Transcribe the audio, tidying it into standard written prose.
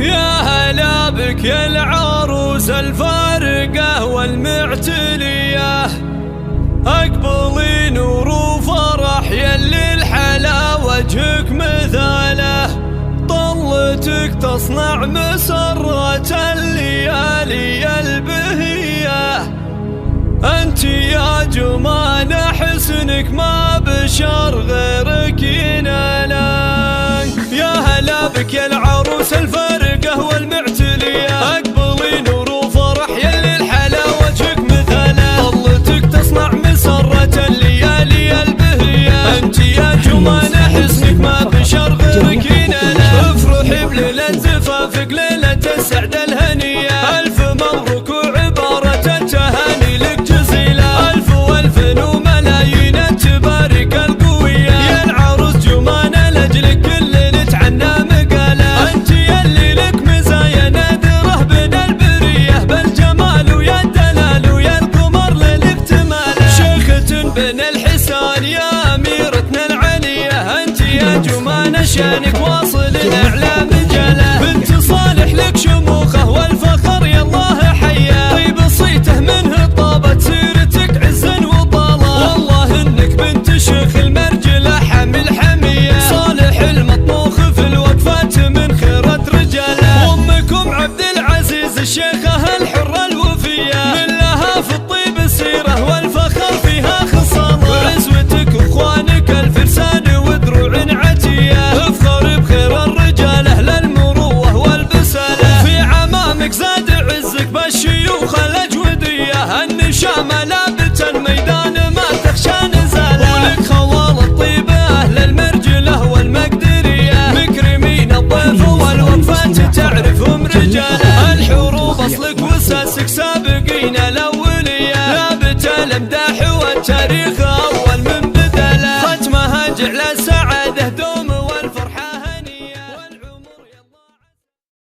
يا هلا بك يا العروس الفارقة والمعتلية، أقبلي نور وفرح يلي الحلا وجهك مثاله، طلتك تصنع مسرة الليالي البهية، أنت يا جمان حسنك ما بشر غيرك ينالك. يا هلا بك يا العروس الفارقة والمعتلية، أقبلي نور وفرح يلي الحلا وجهك مثاله، طلتك تصنع مسرة الليالي البهية، أنت يا جمان حسنك ما بشر غيرك ينالك. افرحي بليلة زفافك ليلة السعد الهنية، ألف مبروك وعبارة التهاني لك جزيلة، ألف والف وملايين تبارك القوية، يا العروس جمان لأجلك كل نتعنى مقاله، أنت يلي لك مزايا نادرة بين البرية، بالجمال ويا الدلال ويا القمر للاكتماله، شيخة بين الحسان يا أميرتنا العلية، أنت يا جمان شانك واصل الأعلى مجاله، بنت صالح لك شموخه والفخر يا الله حياه، طيب صيته منه طابت سيرتك عزا وطاله، والله انك بنت شيخ المرجله حمل حميه، صالح المطموخ في الوقفات من خيرة رجاله، وامكم عبد العزيز الشيخه الحره الوفيه، من لها في الطيب السيره والفخر فيها خصاله، وعزوتك واخوانك الفرسان ودروع عتيه، افخر بخير الرجاله للمروه والبساله، في عمامك زاد عزك بالشيوخ الاجوديه، النشامه لابت الميدان ما تخشى نزاله، ولك خوال الطيبه اهل المرجله والمقدريه، مكرمين الضيف والوقفات تعرفهم رجاله، الحروب اصلك واساسك سابقين الاوليه، لابت الامداح والتاريخ اول من بدله، ختمها جعل السعاده